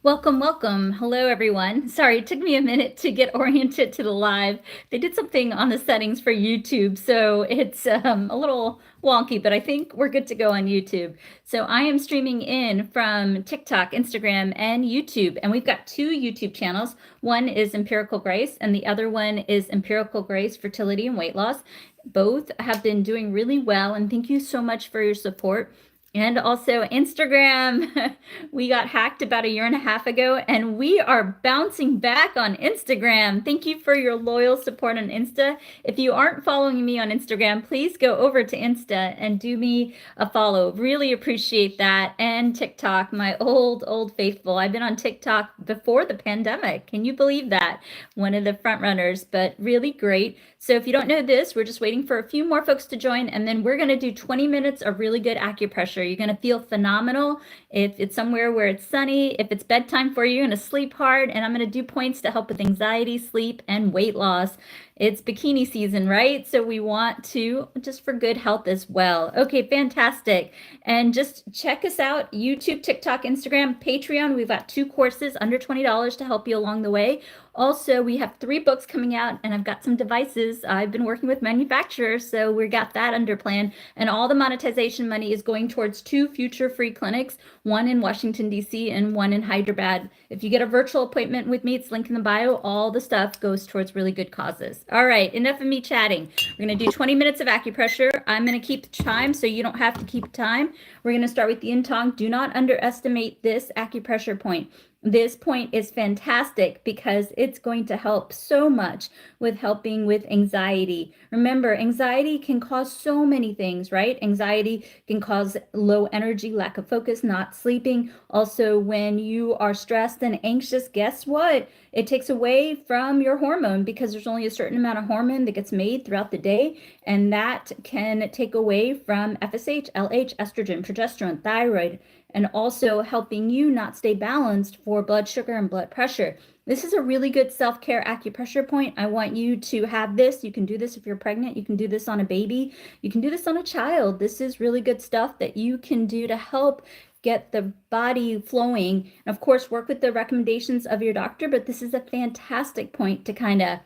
Welcome, welcome. Hello, everyone. Sorry, it took me a minute to get oriented to the live. They did something on the settings for YouTube, so it's a little wonky, but I think we're good to go on YouTube. So I am streaming in from TikTok, Instagram, and YouTube, and we've got two YouTube channels. One is Empirical Grace, and the other one is Empirical Grace Fertility and Weight Loss. Both have been doing really well, and thank you so much for your support. And also Instagram. We got hacked about a year and a half ago, and we are bouncing back on Instagram. Thank you for your loyal support on Insta. If you aren't following me on Instagram, please go over to Insta and do me a follow. Really appreciate that. And TikTok, my old faithful. I've been on TikTok before the pandemic. Can you believe that? One of the front runners, but really great. So if you don't know this, we're just waiting for a few more folks to join, and then we're going to do 20 minutes of really good acupressure. You're going to feel phenomenal. If it's somewhere where it's sunny, if it's bedtime for you, you're going to sleep hard, and I'm going to do points to help with anxiety, sleep, and weight loss. It's bikini season, right? So we want to, just for good health as well. Okay, fantastic. And just check us out, YouTube, TikTok, Instagram, Patreon. We've got 2 courses under $20 to help you along the way. Also, we have 3 books coming out, and I've got some devices. I've been working with manufacturers, so we got that under plan. And all the monetization money is going towards 2 future free clinics, one in Washington, D.C., and one in Hyderabad. If you get a virtual appointment with me, it's linked in the bio. All the stuff goes towards really good causes. All right, enough of me chatting. We're going to do 20 minutes of acupressure. I'm going to keep the time so you don't have to keep time. We're going to start with the Yin Tong. Do not underestimate this acupressure point. This point is fantastic because it's going to help so much with helping with anxiety. Remember, anxiety can cause so many things, right? Anxiety can cause low energy, lack of focus, not sleeping. Also, when you are stressed and anxious, guess what? It takes away from your hormone because there's only a certain amount of hormone that gets made throughout the day, and that can take away from FSH, LH, estrogen, progesterone, thyroid, and also helping you not stay balanced for blood sugar and blood pressure. This is a really good self-care acupressure point. I want you to have this. You can do this if you're pregnant. You can do this on a baby. You can do this on a child. This is really good stuff that you can do to help get the body flowing. And of course, work with the recommendations of your doctor, but this is a fantastic point to kind of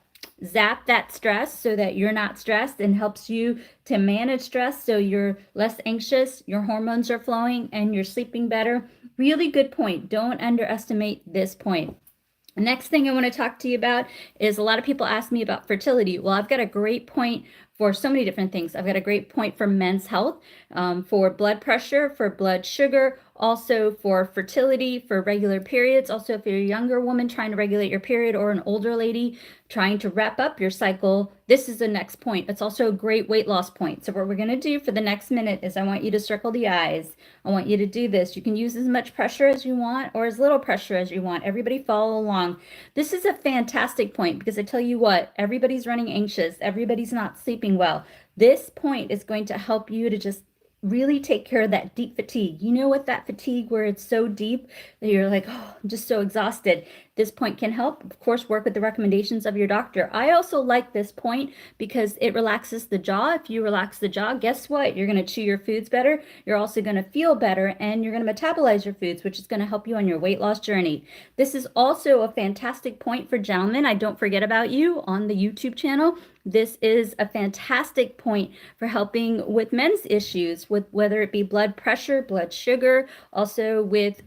zap that stress so that you're not stressed, and helps you to manage stress so you're less anxious, your hormones are flowing, and you're sleeping better. Really good point. Don't underestimate this point. The next thing I want to talk to you about is, a lot of people ask me about fertility. Well, I've got a great point for so many different things. I've got a great point for men's health, for blood pressure, for blood sugar, also for fertility, for regular periods. Also, if you're a younger woman trying to regulate your period, or an older lady trying to wrap up your cycle, this is the next point. It's also a great weight loss point. So what we're going to do for the next minute is, I want you to circle the eyes. I want you to do this. You can use as much pressure as you want or as little pressure as you want. Everybody follow along. This is a fantastic point because I tell you what, everybody's running anxious. Everybody's not sleeping well. This point is going to help you to just really take care of that deep fatigue. You know what, that fatigue where it's so deep that you're like, oh, I'm just so exhausted. This point can help. Of course, work with the recommendations of your doctor. I also like this point because it relaxes the jaw. If you relax the jaw, guess what? You're going to chew your foods better. You're also going to feel better, and you're going to metabolize your foods, which is going to help you on your weight loss journey. This is also a fantastic point for gentlemen. I don't forget about you on the YouTube channel. This is a fantastic point for helping with men's issues, with whether it be blood pressure, blood sugar, also with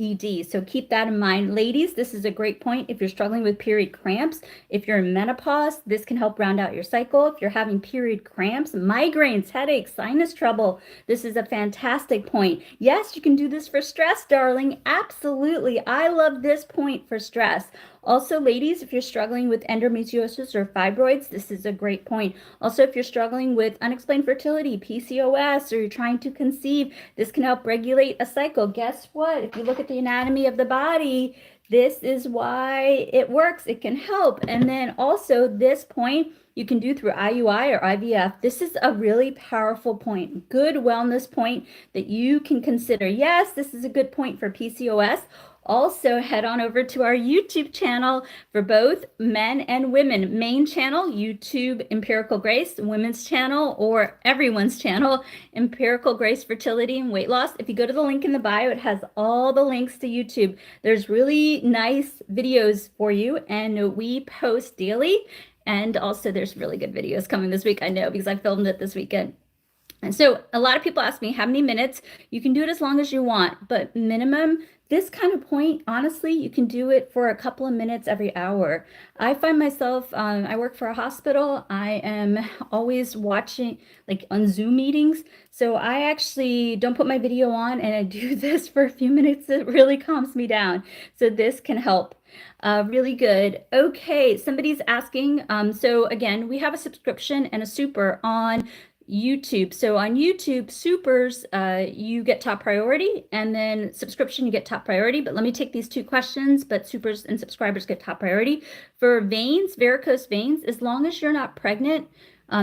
ED. So keep that in mind. Ladies, this is a great point if you're struggling with period cramps. If you're in menopause, this can help round out your cycle. If you're having period cramps, migraines, headaches, sinus trouble, this is a fantastic point. Yes, you can do this for stress, darling. Absolutely. I love this point for stress. Also, ladies, if you're struggling with endometriosis or fibroids, this is a great point. Also, if you're struggling with unexplained fertility, PCOS, or you're trying to conceive, this can help regulate a cycle. Guess what? If you look at the anatomy of the body, this is why it works. It can help. And then also this point you can do through IUI or IVF. This is a really powerful point, good wellness point that you can consider. Yes, this is a good point for PCOS. Also, head on over to our YouTube channel for both men and women. Main channel, YouTube Empirical Grace, women's channel, or everyone's channel, Empirical Grace Fertility and Weight Loss. If you go to the link in the bio, it has all the links to YouTube. There's really nice videos for you, and we post daily. And also, there's really good videos coming this week, I know, because I filmed it this weekend. And so a lot of people ask me how many minutes. You can do it as long as you want, but minimum, this kind of point, honestly, you can do it for a couple of minutes every hour. I find myself, I work for a hospital. I am always watching, like on Zoom meetings. So I actually don't put my video on and I do this for a few minutes. It really calms me down. So this can help. Really good. Okay, somebody's asking. So again, we have a subscription and a super on YouTube. So on YouTube, supers, you get top priority, and then subscription, you get top priority. But let me take these two questions, but supers and subscribers get top priority. For veins, varicose veins, as long as you're not pregnant,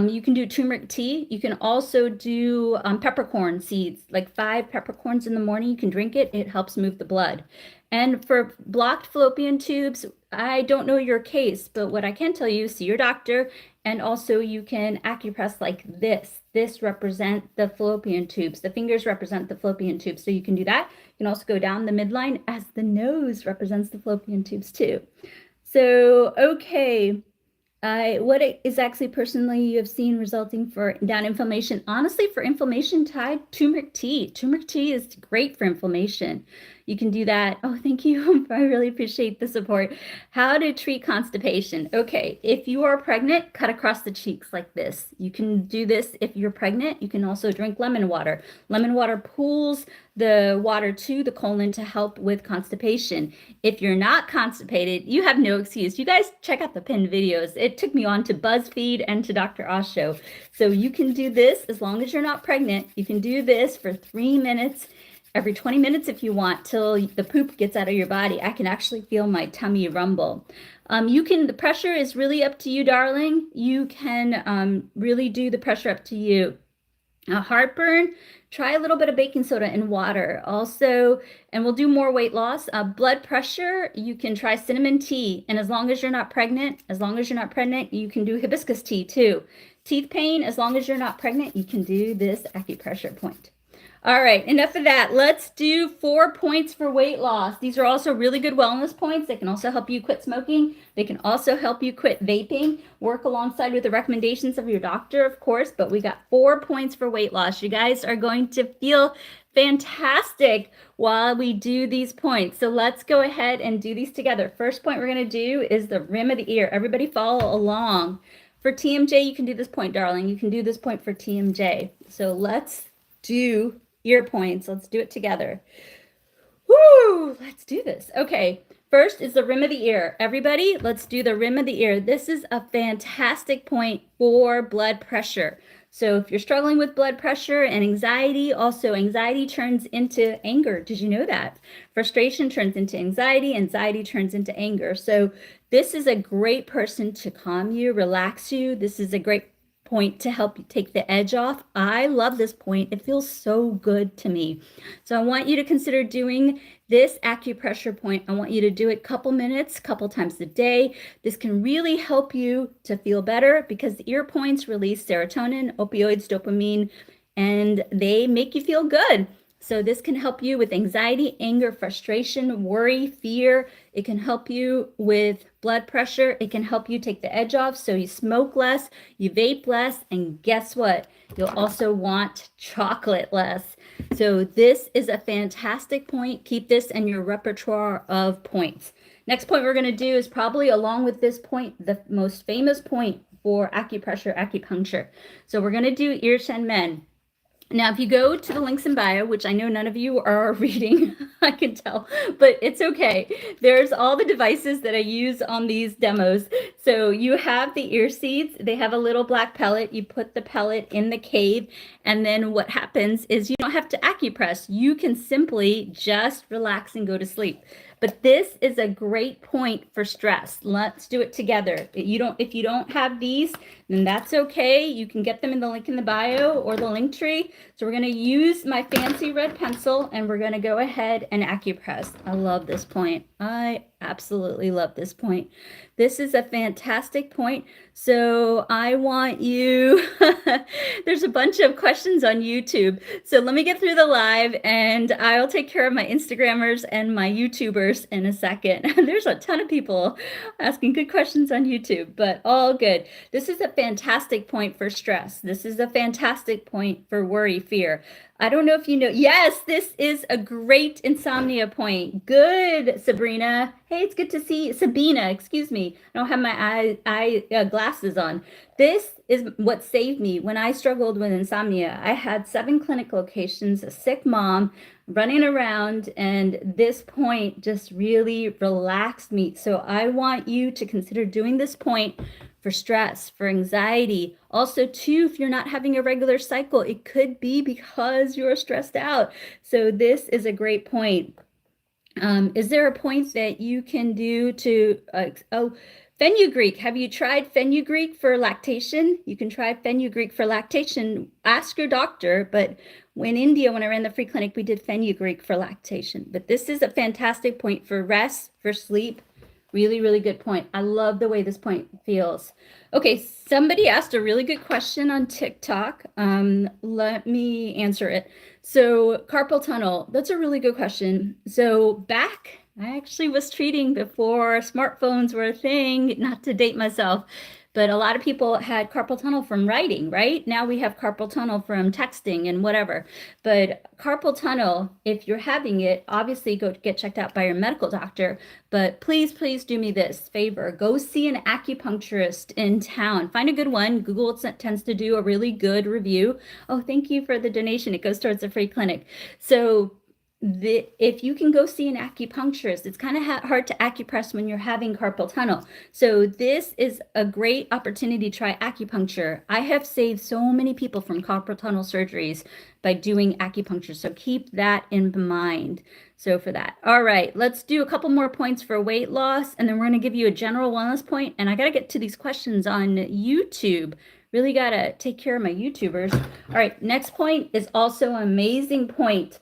you can do turmeric tea. You can also do peppercorn seeds, like 5 peppercorns in the morning. You can drink it. It helps move the blood. And for blocked fallopian tubes, I don't know your case, but what I can tell you, see your doctor. And also you can acupress like this. This represents the fallopian tubes. The fingers represent the fallopian tubes. So you can do that. You can also go down the midline as the nose represents the fallopian tubes too. So, okay. What is actually personally you have seen resulting for down inflammation? Honestly, for inflammation, tied turmeric tea. Turmeric tea is great for inflammation. You can do that. Oh, thank you. I really appreciate the support. How to treat constipation. Okay, if you are pregnant, cut across the cheeks like this. You can do this if you're pregnant. You can also drink lemon water. Lemon water pools the water to the colon to help with constipation. If you're not constipated, you have no excuse. You guys check out the pinned videos. It took me on to BuzzFeed and to Dr. Oz show. So you can do this as long as you're not pregnant. You can do this for 3 minutes every 20 minutes if you want, till the poop gets out of your body. I can actually feel my tummy rumble. The pressure is really up to you, darling. You can really do the pressure up to you. Heartburn, try a little bit of baking soda and water. Also, and we'll do more weight loss. Blood pressure, you can try cinnamon tea. And as long as you're not pregnant, you can do hibiscus tea too. Teeth pain, as long as you're not pregnant, you can do this acupressure point. All right, enough of that. Let's do 4 points for weight loss. These are also really good wellness points. They can also help you quit smoking. They can also help you quit vaping. Work alongside with the recommendations of your doctor, of course, but we got 4 points for weight loss. You guys are going to feel fantastic while we do these points. So let's go ahead and do these together. First point we're going to do is the rim of the ear. Everybody follow along. For TMJ, you can do this point, darling. You can do this point for TMJ. So let's do ear points. Let's do it together. Woo! Let's do this. Okay. First is the rim of the ear. Everybody, let's do the rim of the ear. This is a fantastic point for blood pressure. So if you're struggling with blood pressure and anxiety, also anxiety turns into anger. Did you know that? Frustration turns into anxiety, anxiety turns into anger. So this is a great person to calm you, relax you. This is a great point to help you take the edge off. I love this point. It feels so good to me. So I want you to consider doing this acupressure point. I want you to do it a couple minutes, couple times a day. This can really help you to feel better because the ear points release serotonin, opioids, dopamine, and they make you feel good. So this can help you with anxiety, anger, frustration, worry, fear. It can help you with blood pressure. It can help you take the edge off so you smoke less, you vape less, and guess what? You'll also want chocolate less. So this is a fantastic point. Keep this in your repertoire of points. Next point we're going to do is probably along with this point, the most famous point for acupressure, acupuncture. So we're going to do ear shen men. Now, if you go to the links in bio, which I know none of you are reading, I can tell, but it's okay. There's all the devices that I use on these demos. So you have the ear seeds. They have a little black pellet. You put the pellet in the cave, and then what happens is you don't have to acupress. You can simply just relax and go to sleep. But this is a great point for stress. Let's do it together. If you don't have these, then that's okay. You can get them in the link in the bio or the link tree. So we're going to use my fancy red pencil and we're going to go ahead and acupress. I love this point. I absolutely love this point. This is a fantastic point. So I want you, there's a bunch of questions on YouTube. So let me get through the live and I'll take care of my Instagrammers and my YouTubers in a second. There's a ton of people asking good questions on YouTube, but all good. This is a fantastic point for stress. This is a fantastic point for worry, fear. I don't know if you know. Yes, this is a great insomnia point. Good, Sabrina. Hey, it's good to see you. Sabina, excuse me. I don't have my glasses on. This is what saved me when I struggled with insomnia. I had 7 clinic locations, a sick mom running around, and this point just really relaxed me. So I want you to consider doing this point for stress, for anxiety. Also, too, if you're not having a regular cycle, it could be because you're stressed out. So this is a great point. Is there a point that you can do to, fenugreek? Have you tried fenugreek for lactation? You can try fenugreek for lactation. Ask your doctor, but in India, when I ran the free clinic, we did fenugreek for lactation. But this is a fantastic point for rest, for sleep. Really, really good point. I love the way this point feels. Okay, somebody asked a really good question on TikTok. Let me answer it. So carpal tunnel, that's a really good question. So back, I actually was treating before smartphones were a thing, not to date myself, but a lot of people had carpal tunnel from writing, right? Now we have carpal tunnel from texting and whatever. But carpal tunnel, if you're having it, obviously go get checked out by your medical doctor. But please, please do me this favor. Go see an acupuncturist in town. Find a good one. Google tends to do a really good review. Oh, thank you for the donation. It goes towards the free clinic. So if you can go see an acupuncturist, it's kind of hard to acupress when you're having carpal tunnel. So this is a great opportunity to try acupuncture. I have saved so many people from carpal tunnel surgeries by doing acupuncture. So keep that in mind. So for that. All right, let's do a couple more points for weight loss, and then we're going to give you a general wellness point. And I got to get to these questions on YouTube. Really got to take care of my YouTubers. All right, next point is also an amazing point.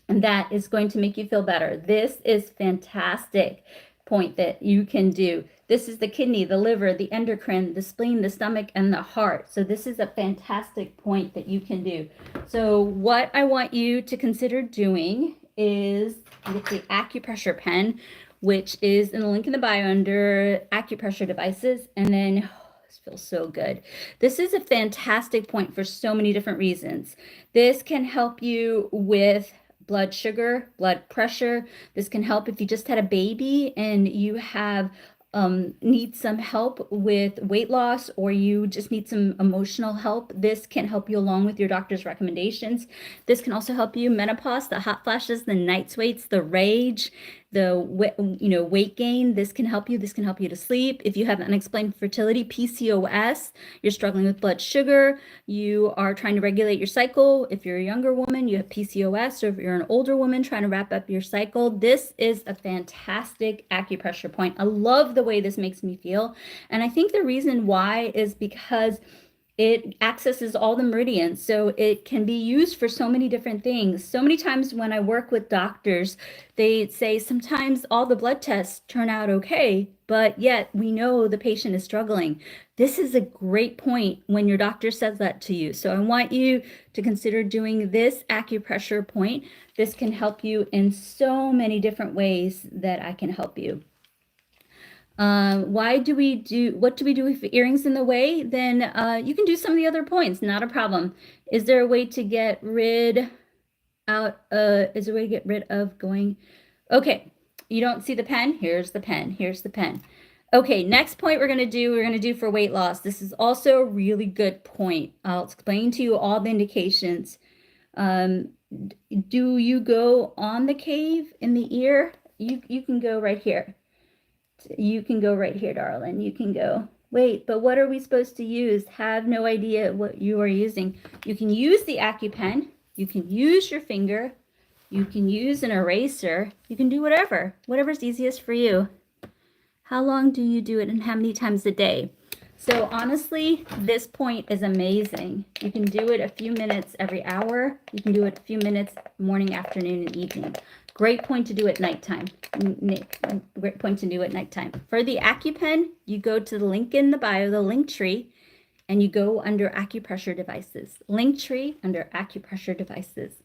And that is going to make you feel better. This is fantastic point that you can do. This is the kidney, the liver, the endocrine, the spleen, the stomach, and the heart. So this is a fantastic point that you can do. So what I want you to consider doing is with the acupressure pen, which is in the link in the bio under acupressure devices. And then, this feels so good. This is a fantastic point for so many different reasons. This can help you with blood sugar, blood pressure. This can help if you just had a baby and you have need some help with weight loss, or you just need some emotional help. This can help you along with your doctor's recommendations. This can also help you menopause, the hot flashes, the night sweats, the rage, the weight gain. This can help you. This can help you to sleep. If you have unexplained fertility, PCOS, you're struggling with blood sugar, you are trying to regulate your cycle. If you're a younger woman, you have PCOS, or if you're an older woman trying to wrap up your cycle, this is a fantastic acupressure point. I love the way this makes me feel. And I think the reason why is because it accesses all the meridians, so it can be used for so many different things. So many times when I work with doctors, they say sometimes all the blood tests turn out okay, but yet we know the patient is struggling. This is a great point when your doctor says that to you. So I want you to consider doing this acupressure point. This can help you in so many different ways that I can help you. What do we do if earrings in the way? Then you can do some of the other points, not a problem. Is there a way to get rid of going? Okay, you don't see the pen? Here's the pen. Here's the pen. Okay, next point we're gonna do for weight loss. This is also a really good point. I'll explain to you all the indications. Do you go on the cave in the ear? You can go right here. You can go right here, darling. You can go. Wait, but what are we supposed to use? Have no idea what you are using. You can use the AcuPen. You can use your finger. You can use an eraser. You can do whatever's easiest for you. How long do you do it and how many times a day? So honestly, this point is amazing. You can do it a few minutes every hour. You can do it a few minutes morning, afternoon, and evening. Great point to do at nighttime. Great point to do at nighttime. For the AcuPen, you go to the link in the bio, the link tree, and you go under acupressure devices. Link tree under acupressure devices.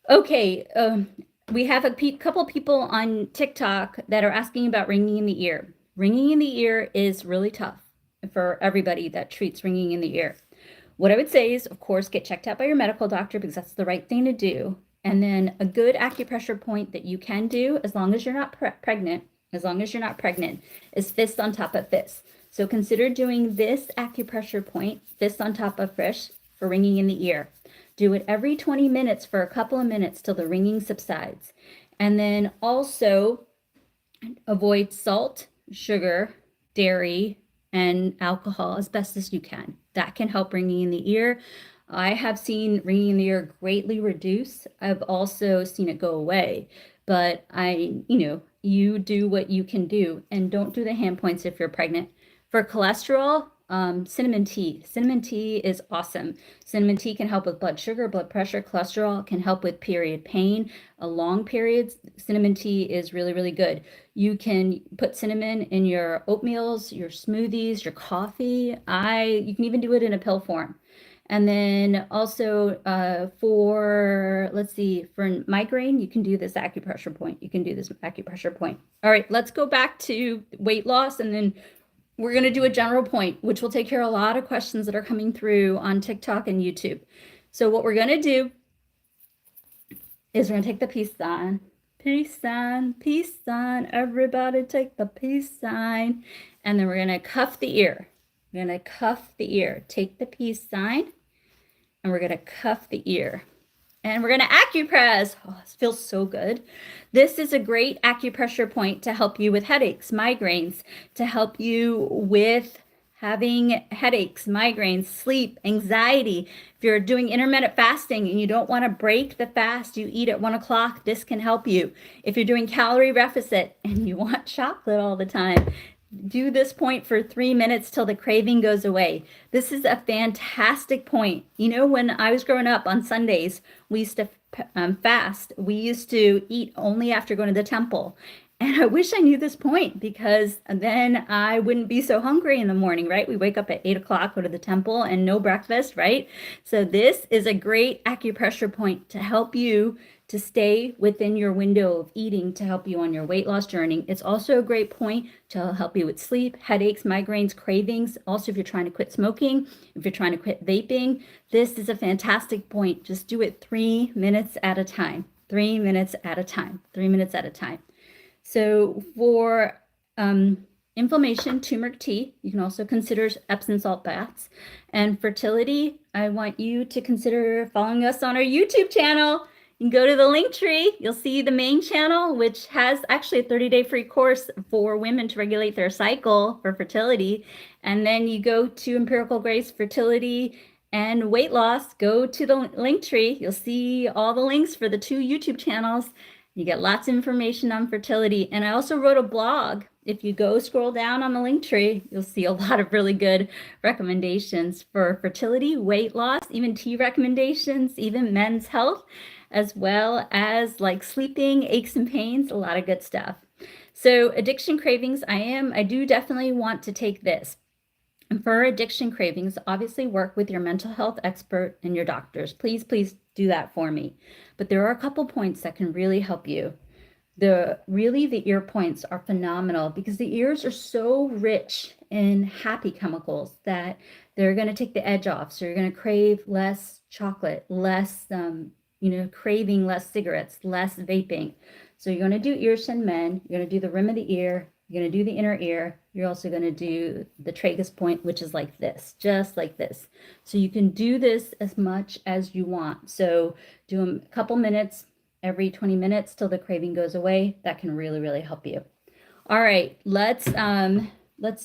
Okay, we have a couple people on TikTok that are asking about ringing in the ear. Ringing in the ear is really tough for everybody that treats ringing in the ear. What I would say is, of course, get checked out by your medical doctor because that's the right thing to do. And then a good acupressure point that you can do, as long as you're not pregnant, is fist on top of fist. So consider doing this acupressure point, fist on top of fist, for ringing in the ear. Do it every 20 minutes for a couple of minutes till the ringing subsides. And then also avoid salt, sugar, dairy, and alcohol as best as you can. That can help ringing in the ear. I have seen ringing in the ear greatly reduce. I've also seen it go away. But you do what you can do, and don't do the hand points if you're pregnant. For cholesterol, cinnamon tea. Cinnamon tea is awesome. Cinnamon tea can help with blood sugar, blood pressure. Cholesterol can help with period pain. Long periods, cinnamon tea is really, really good. You can put cinnamon in your oatmeals, your smoothies, your coffee. You can even do it in a pill form. And then also for migraine, you can do this acupressure point. All right, let's go back to weight loss, and then we're going to do a general point, which will take care of a lot of questions that are coming through on TikTok and YouTube. So what we're going to do is we're going to take the peace sign. Peace sign, everybody take the peace sign. And then we're going to cuff the ear. Take the peace sign, and we're going to cuff the ear. And we're going to acupress. Oh, this feels so good. This is a great acupressure point to help you with headaches, migraines, to help you with having headaches, migraines, sleep, anxiety. If you're doing intermittent fasting and you don't want to break the fast you eat at 1 o'clock, this can help you. If you're doing calorie deficit and you want chocolate all the time, do this point for 3 minutes till the craving goes away. This is a fantastic point. When I was growing up on Sundays, we used to fast. We used to eat only after going to the temple. And I wish I knew this point, because then I wouldn't be so hungry in the morning, right? We wake up at 8 o'clock, go to the temple, and no breakfast, right? So this is a great acupressure point to help you to stay within your window of eating, to help you on your weight loss journey. It's also a great point to help you with sleep, headaches, migraines, cravings. Also, if you're trying to quit smoking, if you're trying to quit vaping, this is a fantastic point. Just do it 3 minutes at a time. 3 minutes at a time. 3 minutes at a time. So for inflammation, turmeric tea, you can also consider Epsom salt baths. And fertility, I want you to consider following us on our YouTube channel. You can go to the link tree. You'll see the main channel, which has actually a 30-day free course for women to regulate their cycle for fertility. And then you go to Empirical Grace, fertility, and weight loss. Go to the link tree. You'll see all the links for the 2 YouTube channels. You get lots of information on fertility. And I also wrote a blog. If you go scroll down on the link tree, you'll see a lot of really good recommendations for fertility, weight loss, even tea recommendations, even men's health, as well as like sleeping, aches and pains, a lot of good stuff. So addiction cravings, I do definitely want to take this. And for addiction cravings, obviously work with your mental health expert and your doctors. Please, please do that for me. But there are a couple points that can really help you. The ear points are phenomenal because the ears are so rich in happy chemicals that they're going to take the edge off. So you're going to crave less chocolate, less, craving less cigarettes, less vaping. So you're going to do ears in men. You're going to do the rim of the ear. You're going to do the inner ear. You're also going to do the tragus point, which is like this, just like this. So you can do this as much as you want. So do them a couple minutes every 20 minutes till the craving goes away. That can really, really help you. All right, let's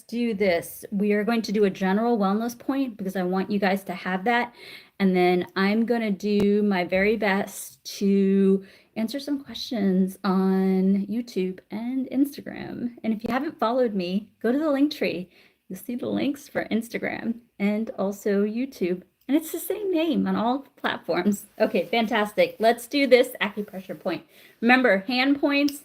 do this. We are going to do a general wellness point because I want you guys to have that. And then I'm going to do my very best to answer some questions on YouTube and Instagram. And if you haven't followed me, go to the link tree. You'll see the links for Instagram and also YouTube. And it's the same name on all platforms. Okay, fantastic. Let's do this acupressure point. Remember, hand points,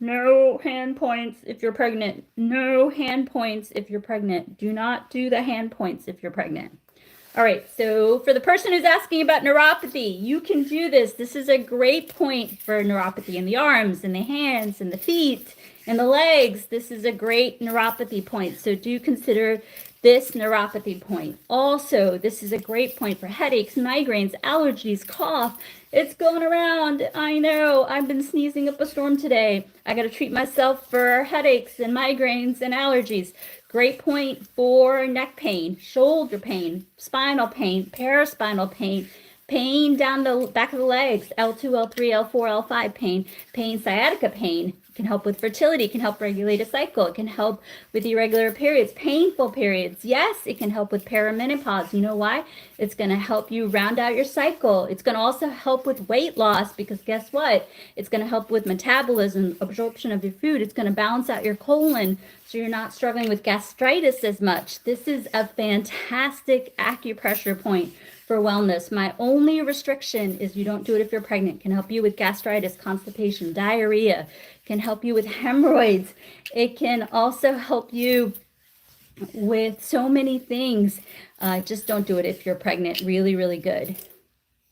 no hand points if you're pregnant. No hand points if you're pregnant. Do not do the hand points if you're pregnant. All right, so for the person who's asking about neuropathy, you can do this. This is a great point for neuropathy in the arms, in the hands, in the feet, in the legs. This is a great neuropathy point. So do consider this neuropathy point. Also, this is a great point for headaches, migraines, allergies, cough. It's going around. I know. I've been sneezing up a storm today. I got to treat myself for headaches and migraines and allergies. Great point for neck pain, shoulder pain, spinal pain, paraspinal pain, pain down the back of the legs, L2, L3, L4, L5 pain, sciatica pain. It can help with fertility, it can help regulate a cycle, it can help with irregular periods, painful periods. Yes, it can help with perimenopause. You know why? It's going to help you round out your cycle. It's going to also help with weight loss because guess what? It's going to help with metabolism, absorption of your food. It's going to balance out your colon so you're not struggling with gastritis as much. This is a fantastic acupressure point for wellness. My only restriction is you don't do it if you're pregnant. It can help you with gastritis, constipation, diarrhea. It can help you with hemorrhoids. It can also help you with so many things. Just don't do it if you're pregnant. Really, really good.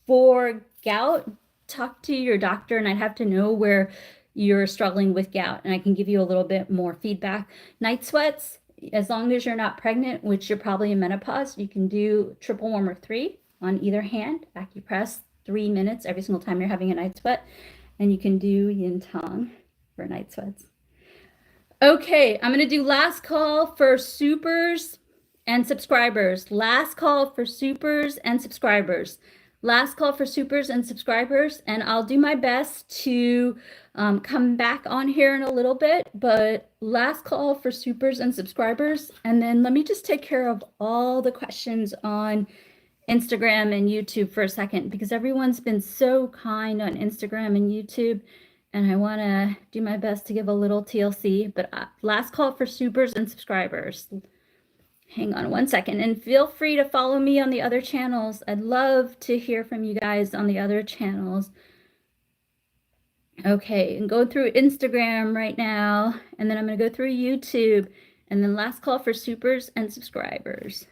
For gout, talk to your doctor, and I'd have to know where you're struggling with gout, and I can give you a little bit more feedback. Night sweats, as long as you're not pregnant, which you're probably in menopause, you can do triple warmer 3 on either hand, acupress 3 minutes every single time you're having a night sweat, and you can do yin tong for night sweats. Okay, I'm going to do last call for supers and subscribers. Last call for supers and subscribers. Last call for supers and subscribers, and I'll do my best to come back on here in a little bit, but last call for supers and subscribers, and then let me just take care of all the questions on Instagram and YouTube for a second, because everyone's been so kind on Instagram and YouTube, and I want to do my best to give a little TLC, but last call for supers and subscribers. Hang on one second, and feel free to follow me on the other channels. I'd love to hear from you guys on the other channels. Okay, and go through Instagram right now, and then I'm going to go through YouTube, and then last call for supers and subscribers.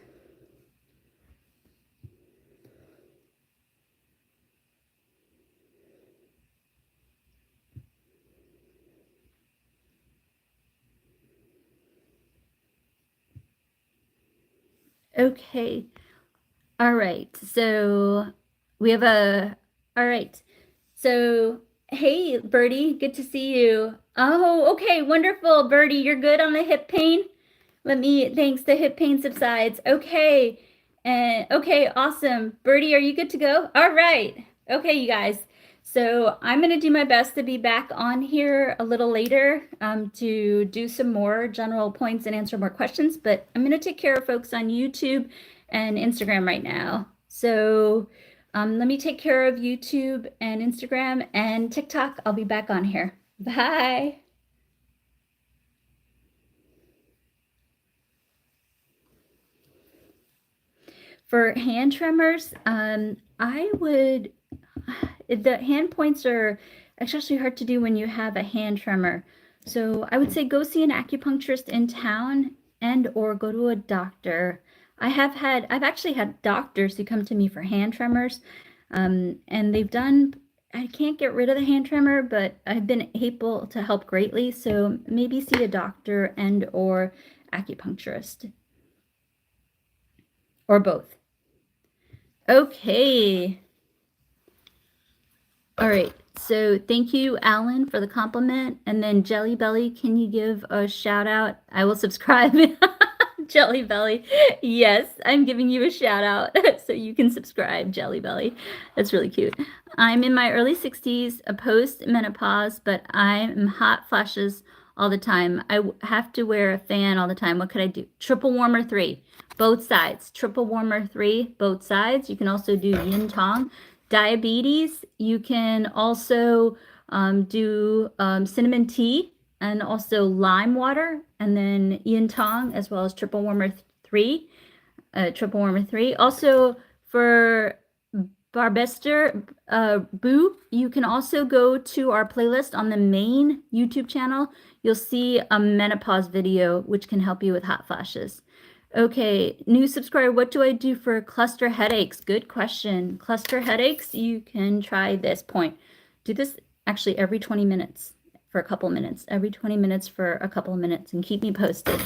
Okay. All right. So we have all right. So, hey, Birdie, good to see you. Oh, okay. Wonderful. Birdie, you're good on the hip pain? Thanks. The hip pain subsides. Okay. Okay. Awesome. Birdie, are you good to go? All right. Okay, you guys. So I'm going to do my best to be back on here a little later to do some more general points and answer more questions, but I'm going to take care of folks on YouTube and Instagram right now. So let me take care of YouTube and Instagram and TikTok. I'll be back on here. Bye. For hand tremors, the hand points are especially hard to do when you have a hand tremor. So I would say go see an acupuncturist in town and or go to a doctor. I've actually had doctors who come to me for hand tremors, and I can't get rid of the hand tremor, but I've been able to help greatly. So maybe see a doctor and or acupuncturist, or both. Okay. All right. So thank you, Alan, for the compliment. And then Jelly Belly, can you give a shout out? I will subscribe. Jelly Belly. Yes, I'm giving you a shout out so you can subscribe, Jelly Belly. That's really cute. I'm in my early 60s, a post-menopause, but I'm hot flashes all the time. I have to wear a fan all the time. What could I do? Triple warmer 3, both sides. Triple warmer 3, both sides. You can also do yin tong. diabetes, you can also do cinnamon tea and also lime water, and then Ian Tong, as well as triple warmer 3. Also for Barbester Boo, you can also go to our playlist on the main YouTube channel. You'll see a menopause video, which can help you with hot flashes. Okay, new subscriber, what do I do for cluster headaches? Good question. Cluster headaches, you can try this point. Do this actually every 20 minutes for a couple minutes. Every 20 minutes for a couple of minutes, and keep me posted.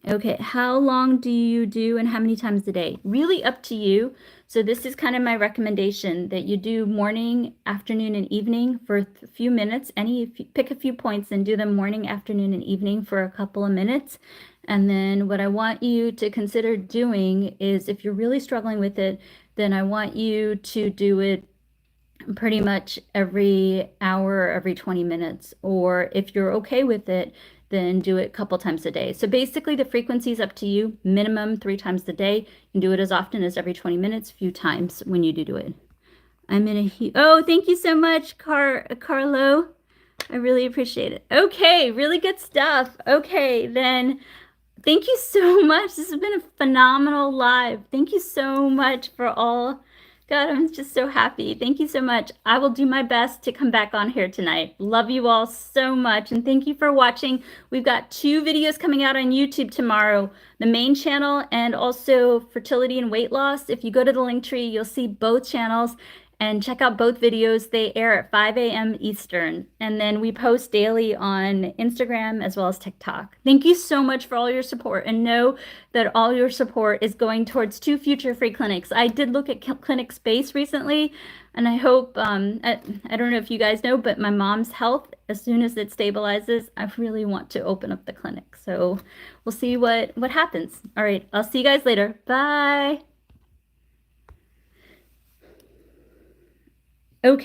Okay, how long do you do and how many times a day? Really up to you. So this is kind of my recommendation, that you do morning, afternoon, and evening for a few minutes. Pick a few points and do them morning, afternoon, and evening for a couple of minutes. And then what I want you to consider doing is, if you're really struggling with it, then I want you to do it pretty much every hour, every 20 minutes. Or if you're okay with it, then do it a couple times a day. So basically the frequency is up to you. Minimum 3 times a day. You can do it as often as every 20 minutes, a few times when you do it. I'm in a oh, thank you so much, Carlo. I really appreciate it. Okay, really good stuff. Okay, then thank you so much. This has been a phenomenal live. Thank you so much for all. God, I'm just so happy. Thank you so much. I will do my best to come back on here tonight. Love you all so much, and thank you for watching. We've got 2 videos coming out on YouTube tomorrow, the main channel and also fertility and weight loss. If you go to the link tree, you'll see both channels, and check out both videos. They air at 5 a.m. Eastern, and then we post daily on Instagram as well as TikTok. Thank you so much for all your support, and know that all your support is going towards 2 future free clinics. I did look at clinic space recently, and I hope, I don't know if you guys know, but my mom's health, as soon as it stabilizes, I really want to open up the clinic. So we'll see what happens. All right, I'll see you guys later. Bye. Okay.